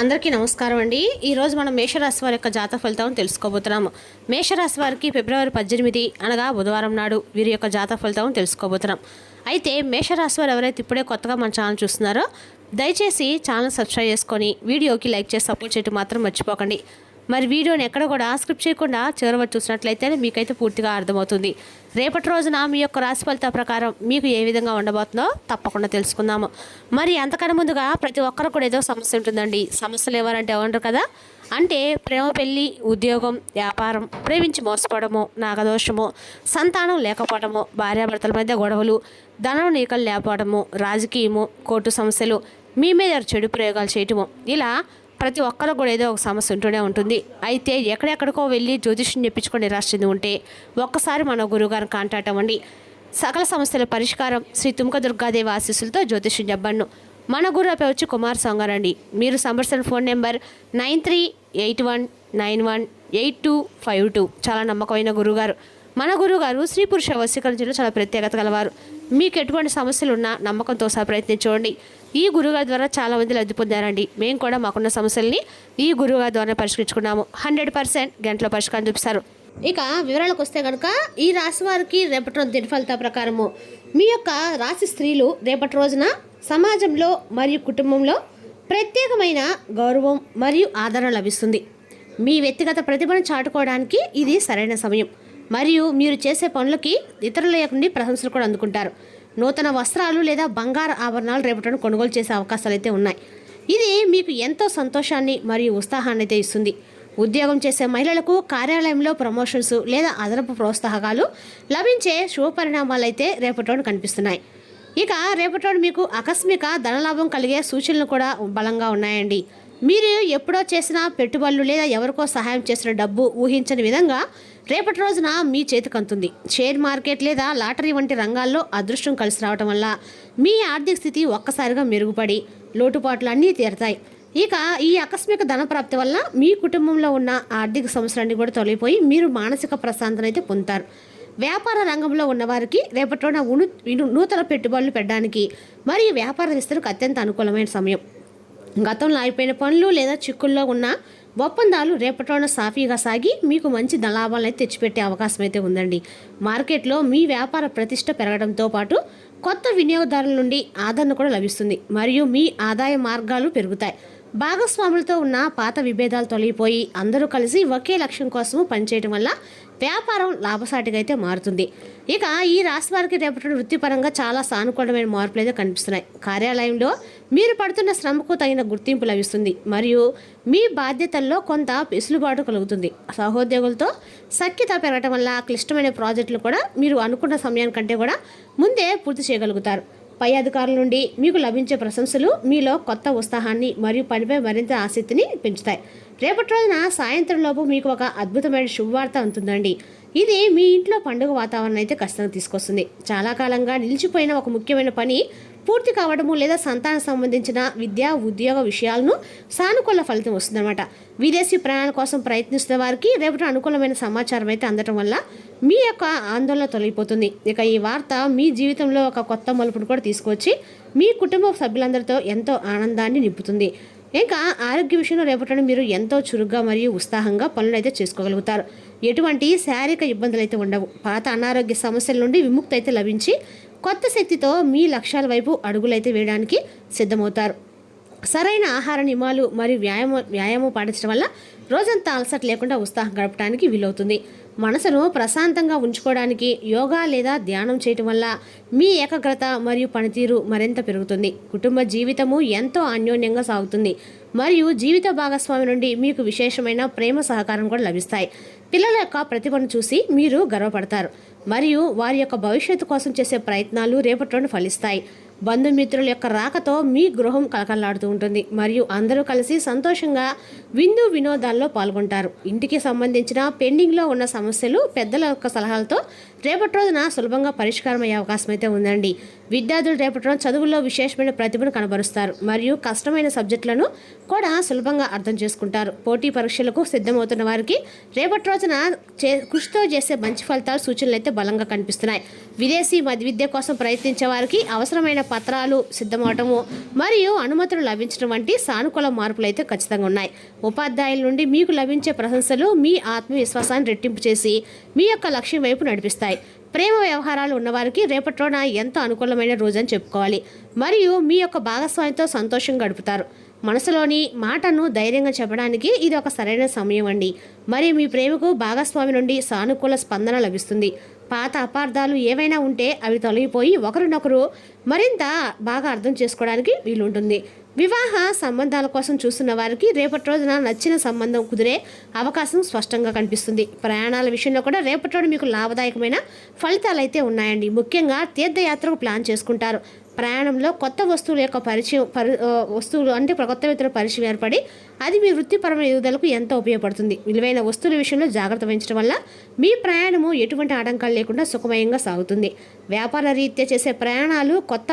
అందరికీ నమస్కారం అండి. ఈరోజు మనం మేషరాశి వారి యొక్క జాతక ఫలితాలను తెలుసుకోబోతున్నాము. మేషరాశి వారికి ఫిబ్రవరి 18 అనగా బుధవారం నాడు వీరి యొక్క జాతక ఫలితాలను తెలుసుకోబోతున్నాం. అయితే మేషరాశి వారు ఎవరైతే ఇప్పుడే కొత్తగా మన ఛానల్ చూస్తున్నారో దయచేసి ఛానల్ సబ్స్క్రైబ్ చేసుకొని వీడియోకి లైక్ చేసి సపోర్ట్ చేయడం మాత్రం మర్చిపోకండి. మరి వీడియోని ఎక్కడ కూడా స్క్రిప్ట్ చేయకుండా చివరి చూసినట్లయితే మీకైతే పూర్తిగా అర్థమవుతుంది. రేపటి రోజున మీ యొక్క రాశి ఫలిత ప్రకారం మీకు ఏ విధంగా ఉండబోతుందో తప్పకుండా తెలుసుకుందాము. మరి అంతకన్నా ముందుగా ప్రతి ఒక్కరు కూడా ఏదో సమస్య ఉంటుందండి. సమస్యలు ఎవరంటే ఉండరు కదా, అంటే ప్రేమ, పెళ్ళి, ఉద్యోగం, వ్యాపారం, ప్రేమించి మోసపోవడము, నాగదోషము, సంతానం లేకపోవడము, భార్యాభర్తల మధ్య గొడవలు, ధనం నీకలు లేకపోవడము, రాజకీయము, కోర్టు సమస్యలు, మీ మీద చెడు ప్రయోగాలు చేయటము, ఇలా ప్రతి ఒక్కరు కూడా ఏదో ఒక సమస్య ఉంటూనే ఉంటుంది. అయితే ఎక్కడెక్కడికో వెళ్ళి జ్యోతిష్యం చెప్పించుకొని నిరాశ చెంది ఉంటే ఒక్కసారి మన గురువుగారిని కాంటాక్ట్ అవ్వండి. సకల సమస్యల పరిష్కారం శ్రీ తుమ్క దుర్గాదేవి ఆశీస్సులతో జ్యోతిష్యం చెప్పండి. మన గురువు పేరు వచ్చి కుమార్ సంగారు అండి. మీరు సంప్రదించిన ఫోన్ నెంబర్ 9381918252. చాలా నమ్మకమైన గురువుగారు. మన గురువుగారు స్త్రీ పురుష వశీకరించడంలో చాలా ప్రత్యేకత గలవారు. మీకు ఎటువంటి సమస్యలు ఉన్నా నమ్మకంతో సహా ప్రయత్నించండి. ఈ గురువుగారి ద్వారా చాలామంది లబ్ధి పొందారండి. మేము కూడా మాకున్న సమస్యల్ని ఈ గురువుగారి ద్వారా పరిష్కరించుకున్నాము. 100% గంటలో పరిష్కారం చూపిస్తారు. ఇక వివరాలకు వస్తే కనుక ఈ రాశి వారికి రేపటి రోజు దిన ఫలితాల ప్రకారము మీ యొక్క రాశి స్త్రీలు రేపటి రోజున సమాజంలో మరియు కుటుంబంలో ప్రత్యేకమైన గౌరవం మరియు ఆదరణ లభిస్తుంది. మీ వ్యక్తిగత ప్రతిభను చాటుకోవడానికి ఇది సరైన సమయం. మరియు మీరు చేసే పనులకి ఇతరుల నుండి ప్రశంసలు కూడా అందుకుంటారు. నూతన వస్త్రాలు లేదా బంగారు ఆభరణాలు రేపటిని కొనుగోలు చేసే అవకాశాలు అయితే ఉన్నాయి. ఇది మీకు ఎంతో సంతోషాన్ని మరియు ఉత్సాహాన్ని అయితే ఇస్తుంది. ఉద్యోగం చేసే మహిళలకు కార్యాలయంలో ప్రమోషన్స్ లేదా అదనపు ప్రోత్సాహకాలు లభించే శుభ పరిణామాలు అయితే రేపటి కనిపిస్తున్నాయి. ఇక రేపటి మీకు ఆకస్మిక ధనలాభం కలిగే సూచనలు కూడా బలంగా ఉన్నాయండి. మీరు ఎప్పుడో చేసిన పెట్టుబడులు లేదా ఎవరికో సహాయం చేసిన డబ్బు ఊహించని విధంగా రేపటి రోజున మీ చేతికి అందుతుంది. షేర్ మార్కెట్ లేదా లాటరీ వంటి రంగాల్లో అదృష్టం కలిసి రావడం వల్ల మీ ఆర్థిక స్థితి ఒక్కసారిగా మెరుగుపడి లోటుపాట్లు అన్నీ తీరుతాయి. ఇక ఈ ఆకస్మిక ధన ప్రాప్తి వల్ల మీ కుటుంబంలో ఉన్న ఆర్థిక సమస్యలన్నీ కూడా తొలగిపోయి మీరు మానసిక ప్రశాంతత అయితే పొందుతారు. వ్యాపార రంగంలో ఉన్నవారికి రేపటి రోజున నూతన పెట్టుబడులు పెట్టడానికి మరియు వ్యాపార విస్తరణకు అత్యంత అనుకూలమైన సమయం. గతంలో అయిపోయిన పనులు లేదా చిక్కుల్లో ఉన్న ఒప్పందాలు రేపటిలోన సాఫీగా సాగి మీకు మంచి ధనలాభాలను అయితే తెచ్చిపెట్టే అవకాశం అయితే ఉందండి. మార్కెట్లో మీ వ్యాపార ప్రతిష్ట పెరగడంతో పాటు కొత్త వినియోగదారుల నుండి ఆదరణ కూడా లభిస్తుంది మరియు మీ ఆదాయ మార్గాలు పెరుగుతాయి. భాగస్వాములతో ఉన్న పాత విభేదాలు తొలగిపోయి అందరూ కలిసి ఒకే లక్ష్యం కోసం పనిచేయడం వల్ల వ్యాపారం లాభసాటిగా అయితే మారుతుంది. ఇక ఈ రాశి వారికి రేపటి వృత్తిపరంగా చాలా సానుకూలమైన మార్పులు అయితే కనిపిస్తున్నాయి. కార్యాలయంలో మీరు పడుతున్న శ్రమకు తగిన గుర్తింపు లభిస్తుంది మరియు మీ బాధ్యతల్లో కొంత వెసులుబాటు కలుగుతుంది. సహోద్యోగులతో సఖ్యత పెరగడం వల్ల క్లిష్టమైన ప్రాజెక్టులు కూడా మీరు అనుకున్న సమయానికంటే కూడా ముందే పూర్తి చేయగలుగుతారు. పై అధికారుల నుండి మీకు లభించే ప్రశంసలు మీలో కొత్త ఉత్సాహాన్ని మరియు పనిపై మరింత ఆసక్తిని పెంచుతాయి. రేపటి రోజున సాయంత్రం లోపు మీకు ఒక అద్భుతమైన శుభవార్త ఉంటుందండి. ఇది మీ ఇంట్లో పండుగ వాతావరణం అయితే ఖచ్చితంగా తీసుకొస్తుంది. చాలా కాలంగా నిలిచిపోయిన ఒక ముఖ్యమైన పని పూర్తి కావడము లేదా సంతానం సంబంధించిన విద్య, ఉద్యోగ విషయాలను సానుకూల ఫలితం వస్తుందన్నమాట. విదేశీ ప్రయాణాల కోసం ప్రయత్నిస్తున్న వారికి రేపటి అనుకూలమైన సమాచారం అయితే అందడం వల్ల మీ యొక్క ఆందోళన తొలగిపోతుంది. ఇక ఈ వార్త మీ జీవితంలో ఒక కొత్త మలుపును కూడా తీసుకొచ్చి మీ కుటుంబ సభ్యులందరితో ఎంతో ఆనందాన్ని నింపుతుంది. ఇంకా ఆరోగ్య విషయంలో రేపటి మీరు ఎంతో చురుగ్గా మరియు ఉత్సాహంగా పనులు అయితే చేసుకోగలుగుతారు. ఎటువంటి శారీరక ఇబ్బందులు అయితే ఉండవు. పాత అనారోగ్య సమస్యల నుండి విముక్తి అయితే లభించి కొత్త శక్తితో మీ లక్ష్యాల వైపు అడుగులైతే వేయడానికి సిద్ధమవుతారు. సరైన ఆహార నియమాలు మరియు వ్యాయామం పాటించడం వల్ల రోజంతా అలసట లేకుండా ఉత్సాహం గడపడానికి వీలవుతుంది. మనసును ప్రశాంతంగా ఉంచుకోవడానికి యోగా లేదా ధ్యానం చేయటం వల్ల మీ ఏకాగ్రత మరియు పనితీరు మరింత పెరుగుతుంది. కుటుంబ జీవితము ఎంతో అన్యోన్యంగా సాగుతుంది మరియు జీవిత భాగస్వామి నుండి మీకు విశేషమైన ప్రేమ సహకారం కూడా లభిస్తాయి. పిల్లల యొక్క ప్రతిభను చూసి మీరు గర్వపడతారు మరియు వారి యొక్క భవిష్యత్తు కోసం చేసే ప్రయత్నాలు రేపటి ఫలిస్తాయి. బంధుమిత్రుల యొక్క రాకతో మీ గృహం కలకల్లాడుతూ ఉంటుంది మరియు అందరూ కలిసి సంతోషంగా వినోదాల్లో పాల్గొంటారు. ఇంటికి సంబంధించిన పెండింగ్లో ఉన్న సమస్యలు పెద్దల యొక్క సలహాలతో రేపటి రోజున సులభంగా పరిష్కారం అయ్యే అవకాశం అయితే ఉందండి. విద్యార్థులు రేపటి రోజు చదువుల్లో విశేషమైన ప్రతిభను కనబరుస్తారు మరియు కష్టమైన సబ్జెక్టులను కూడా సులభంగా అర్థం చేసుకుంటారు. పోటీ పరీక్షలకు సిద్ధమవుతున్న వారికి రేపటి రోజున కృషితో చేసే మంచి ఫలితాలు సూచనలు అయితే బలంగా కనిపిస్తున్నాయి. విదేశీ విద్య కోసం ప్రయత్నించే వారికి అవసరమైన పత్రాలు సిద్ధమవటము మరియు అనుమతులు లభించడం వంటి సానుకూల మార్పులు అయితే ఖచ్చితంగా ఉన్నాయి. ఉపాధ్యాయుల నుండి మీకు లభించే ప్రశంసలు మీ ఆత్మవిశ్వాసాన్ని రెట్టింపు చేసి మీ యొక్క లక్ష్యం వైపు నడిపిస్తాయి. ప్రేమ వ్యవహారాలు ఉన్నవారికి రేపటి రోజున ఎంతో అనుకూలమైన రోజని చెప్పుకోవాలి. మరియు మీ యొక్క భాగస్వామితో సంతోషం గడుపుతారు. మనసులోని మాటను ధైర్యంగా చెప్పడానికి ఇది ఒక సరైన సమయం అండి. మరి మీ ప్రేమకు భాగస్వామి నుండి సానుకూల స్పందన లభిస్తుంది. పాత అపార్థాలు ఏవైనా ఉంటే అవి తొలగిపోయి ఒకరినొకరు మరింత బాగా అర్థం చేసుకోవడానికి వీలుంటుంది. వివాహ సంబంధాల కోసం చూస్తున్న వారికి రేపటి రోజున నచ్చిన సంబంధం కుదిరే అవకాశం స్పష్టంగా కనిపిస్తుంది. ప్రయాణాల విషయంలో కూడా రేపటి రోజు మీకు లాభదాయకమైన ఫలితాలు అయితే ఉన్నాయండి. ముఖ్యంగా తీర్థయాత్రకు ప్లాన్ చేసుకుంటారు. ప్రయాణంలో కొత్త వస్తువుల యొక్క వస్తువులు అంటే కొత్త వ్యక్తుల పరిచయం ఏర్పడి అది మీ వృత్తిపరమైన ఎదుగుదలకు ఎంతో ఉపయోగపడుతుంది. విలువైన వస్తువుల విషయంలో జాగ్రత్త వహించడం వల్ల మీ ప్రయాణము ఎటువంటి ఆటంకాలు లేకుండా సుఖమయంగా సాగుతుంది. వ్యాపార రీత్యా చేసే ప్రయాణాలు కొత్త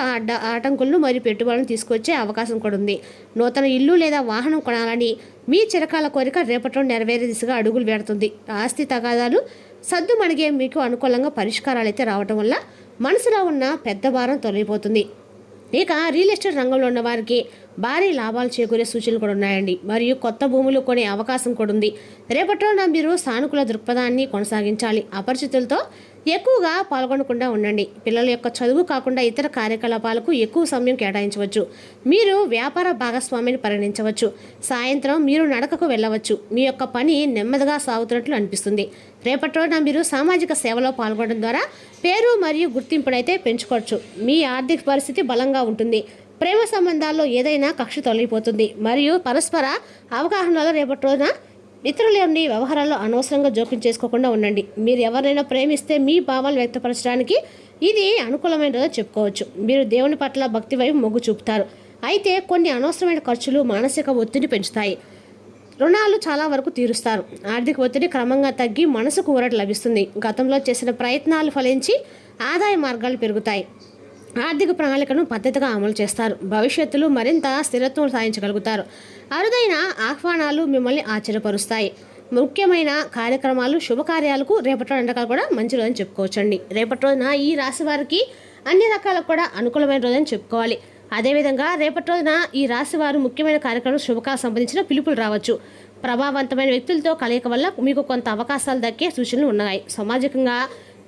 ఆటంకులను మరియు పెట్టుబడులను తీసుకొచ్చే అవకాశం కూడా ఉంది. నూతన ఇల్లు లేదా వాహనం కొనాలని మీ చిరకాల కోరిక రేపటిలో నెరవేరే దిశగా అడుగులు పెడుతుంది. ఆస్తి తగాదాలు సద్దుమణిగే మీకు అనుకూలంగా పరిష్కారాలు అయితే రావటం వల్ల మనసులో ఉన్న పెద్ద భారం తొలగిపోతుంది. ఇక రియల్ ఎస్టేట్ రంగంలో ఉన్న వారికి భారీ లాభాలు చేకూరే సూచనలు కూడా ఉన్నాయండి. మరియు కొత్త భూములు కొనే అవకాశం కూడా ఉంది. రేపటిలో మీరు సానుకూల దృక్పథాన్ని కొనసాగించాలి. అపరిచితులతో ఎక్కువగా పాల్గొనకుండా ఉండండి. పిల్లల యొక్క చదువు కాకుండా ఇతర కార్యకలాపాలకు ఎక్కువ సమయం కేటాయించవచ్చు. మీరు వ్యాపార భాగస్వామిని పరిగణించవచ్చు. సాయంత్రం మీరు నడకకు వెళ్ళవచ్చు. మీ యొక్క పని నెమ్మదిగా సాగుతున్నట్లు అనిపిస్తుంది. రేపటి రోజున మీరు సామాజిక సేవలో పాల్గొనడం ద్వారా పేరు మరియు గుర్తింపునైతే పెంచుకోవచ్చు. మీ ఆర్థిక పరిస్థితి బలంగా ఉంటుంది. ప్రేమ సంబంధాల్లో ఏదైనా కక్ష తొలగిపోతుంది. మరియు పరస్పర అవగాహనలో రేపటి రోజున ఇతరులని వ్యవహారాల్లో అనవసరంగా జోక్యం చేసుకోకుండా ఉండండి. మీరు ఎవరైనా ప్రేమిస్తే మీ భావాలు వ్యక్తపరచడానికి ఇది అనుకూలమైన రోజు చెప్పుకోవచ్చు. మీరు దేవుని పట్ల భక్తి వైపు మొగ్గు చూపుతారు. అయితే కొన్ని అనవసరమైన ఖర్చులు మానసిక ఒత్తిడి పెంచుతాయి. రుణాలు చాలా వరకు తీరుస్తారు. ఆర్థిక ఒత్తిడి క్రమంగా తగ్గి మనసుకు ఊరట లభిస్తుంది. గతంలో చేసిన ప్రయత్నాలు ఫలించి ఆదాయ మార్గాలు పెరుగుతాయి. ఆర్థిక ప్రణాళికను పద్ధతిగా అమలు చేస్తారు. భవిష్యత్తులో మరింత స్థిరత్వం సాధించగలుగుతారు. అరుదైన ఆహ్వానాలు మిమ్మల్ని ఆశ్చర్యపరుస్తాయి. ముఖ్యమైన కార్యక్రమాలు శుభకార్యాలకు రేపటి రోజు కూడా మంచి రోజని చెప్పుకోవచ్చండి. రేపటి రోజున ఈ రాశి వారికి అన్ని రకాలకు కూడా అనుకూలమైన రోజని చెప్పుకోవాలి. అదేవిధంగా రేపటి రోజున ఈ రాశి వారు ముఖ్యమైన కార్యక్రమాలు శుభకాలకు సంబంధించిన పిలుపులు రావచ్చు. ప్రభావవంతమైన వ్యక్తులతో కలయిక వల్ల మీకు కొంత అవకాశాలు దక్కే సూచనలు ఉన్నాయి. సామాజికంగా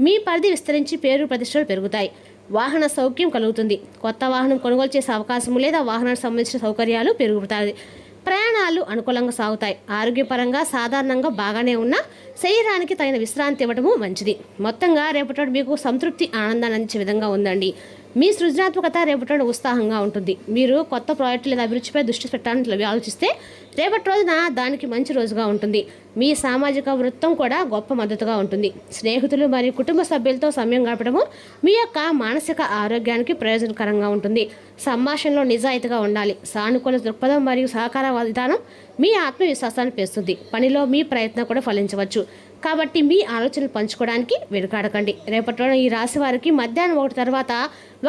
మీ పరిధి విస్తరించి పేరు ప్రతిష్టలు పెరుగుతాయి. వాహన సౌఖ్యం కలుగుతుంది. కొత్త వాహనం కొనుగోలు చేసే అవకాశం లేదా వాహనానికి సంబంధించిన సౌకర్యాలు పెరుగుతాయి. ప్రయాణాలు అనుకూలంగా సాగుతాయి. ఆరోగ్యపరంగా సాధారణంగా బాగానే ఉన్న శరీరానికి తగిన విశ్రాంతి ఇవ్వడము మంచిది. మొత్తంగా రేపటి మీకు సంతృప్తి ఆనందాన్ని అందించే విధంగా ఉందండి. మీ సృజనాత్మకత రేపటి ఉత్సాహంగా ఉంటుంది. మీరు కొత్త ప్రాజెక్టు లేదా అభిరుచిపై దృష్టి పెట్టడానికి ఆలోచిస్తే రేపటి రోజున దానికి మంచి రోజుగా ఉంటుంది. మీ సామాజిక వృత్తం కూడా గొప్ప మద్దతుగా ఉంటుంది. స్నేహితులు మరియు కుటుంబ సభ్యులతో సమయం గడపడము మీ యొక్క మానసిక ఆరోగ్యానికి ప్రయోజనకరంగా ఉంటుంది. సంభాషణలో నిజాయితీగా ఉండాలి. సానుకూల దృక్పథం మరియు సహకార విధానం మీ ఆత్మవిశ్వాసాన్ని పెంచుతుంది. పనిలో మీ ప్రయత్నం కూడా ఫలించవచ్చు. కాబట్టి మీ ఆలోచనలు పంచుకోవడానికి వెనుకాడకండి. రేపటి రోజున ఈ రాశి వారికి మధ్యాహ్నం 1 తర్వాత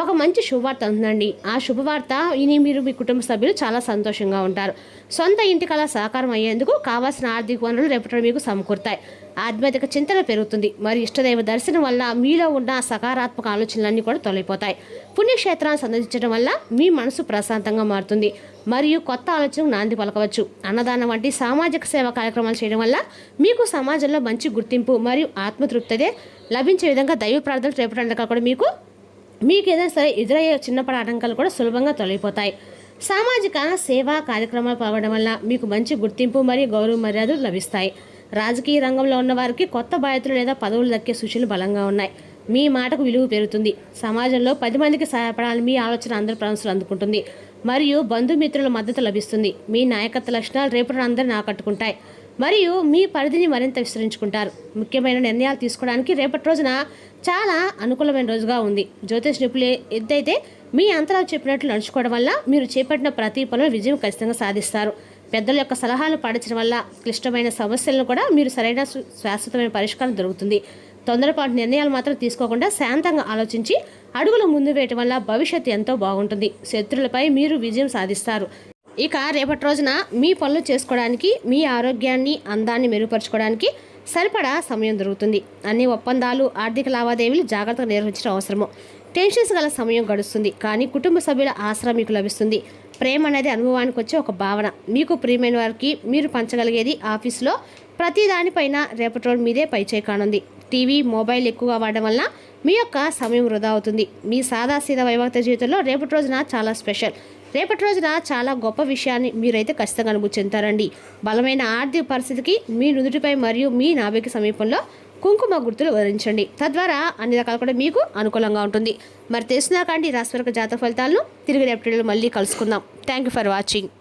ఒక మంచి శుభవార్త ఉందండి. ఆ శుభవార్త విని మీరు మీ కుటుంబ సభ్యులు చాలా సంతోషంగా ఉంటారు. సొంత ఇంటి కళ సాకారం అయ్యేందుకు కావాల్సిన ఆర్థిక వనరులు రేపటి మీకు సమకూరుతాయి. ఆధ్యాత్మిక చింతన పెరుగుతుంది. మరి ఇష్టదైవ దర్శనం వల్ల మీలో ఉన్న సకారాత్మక ఆలోచనలన్నీ కూడా తొలగిపోతాయి. పుణ్యక్షేత్రాన్ని సందర్శించడం వల్ల మీ మనసు ప్రశాంతంగా మారుతుంది. మరియు కొత్త ఆలోచనకు నాంది పలకవచ్చు. అన్నదానం వంటి సామాజిక సేవా కార్యక్రమాలు చేయడం వల్ల మీకు సమాజంలో మంచి గుర్తింపు మరియు ఆత్మతృప్తి లభించే విధంగా దైవ ప్రార్థనలు రేపటి కూడా మీకు ఏదైనా సరే ఎదురయ్యే చిన్నపడి ఆటంకాలు కూడా సులభంగా తొలగిపోతాయి. సామాజిక సేవా కార్యక్రమాలు పాల్గొనడం వల్ల మీకు మంచి గుర్తింపు మరియు గౌరవ మర్యాదలు లభిస్తాయి. రాజకీయ రంగంలో ఉన్న వారికి కొత్త బాధ్యతలు లేదా పదవులు దక్కే సూచనలు బలంగా ఉన్నాయి. మీ మాటకు విలువ పెరుగుతుంది. సమాజంలో 10 మందికి సహాయపడాలని మీ ఆలోచన అందరి ప్రశంసలు అందుకుంటుంది. మరియు బంధుమిత్రుల మద్దతు లభిస్తుంది. మీ నాయకత్వ లక్షణాలు రేపటి అందరిని ఆకట్టుకుంటాయి. మరియు మీ పరిధిని మరింత విస్తరించుకుంటారు. ముఖ్యమైన నిర్ణయాలు తీసుకోవడానికి రేపటి రోజున చాలా అనుకూలమైన రోజుగా ఉంది. జ్యోతిష్ నిపుణులు ఎద్దైతే మీ అంతరాలు చెప్పినట్లు నడుచుకోవడం వల్ల మీరు చేపట్టిన ప్రతి పనులు విజయం ఖచ్చితంగా సాధిస్తారు. పెద్దల యొక్క సలహాలు పాటించడం వల్ల క్లిష్టమైన సమస్యలను కూడా మీరు సరైన శాశ్వతమైన పరిష్కారం దొరుకుతుంది. తొందరపాటు నిర్ణయాలు మాత్రం తీసుకోకుండా శాంతంగా ఆలోచించి అడుగులు ముందు వేయటం వల్ల భవిష్యత్తు ఎంతో బాగుంటుంది. శత్రులపై మీరు విజయం సాధిస్తారు. ఇక రేపటి రోజున మీ పనులు చేసుకోవడానికి, మీ ఆరోగ్యాన్ని అందాన్ని మెరుగుపరచుకోవడానికి సరిపడా సమయం దొరుకుతుంది. అన్ని ఒప్పందాలు, ఆర్థిక లావాదేవీలు జాగ్రత్తగా నిర్వహించడం అవసరము. టెన్షన్స్ గల సమయం గడుస్తుంది, కానీ కుటుంబ సభ్యుల ఆసరా మీకు లభిస్తుంది. ప్రేమ అనేది అనుభవానికి వచ్చే ఒక భావన. మీకు ప్రియమైన వారికి మీరు పంచగలిగేది ఆఫీసులో ప్రతి దానిపైన రేపటి రోజు మీదే పైచేయి కానుంది. టీవీ, మొబైల్ ఎక్కువగా వాడడం వల్ల మీ యొక్క సమయం వృధా అవుతుంది. మీ సాదాసీదా వైవాహిక జీవితంలో రేపటి రోజున చాలా స్పెషల్. రేపటి రోజున చాలా గొప్ప విషయాన్ని మీరైతే ఖచ్చితంగా అనుభూతి చెందుతారండి. బలమైన ఆర్థిక పరిస్థితికి మీ నుదుటిపై మరియు మీ నాభికి సమీపంలో కుంకుమ గుర్తులు వివరించండి. తద్వారా అన్ని రకాలు కూడా మీకు అనుకూలంగా ఉంటుంది. మరి తెలిసినా కానీ రాశివారికి జాతక ఫలితాలను తిరిగి రేపటి మళ్ళీ కలుసుకుందాం. Thank you for watching.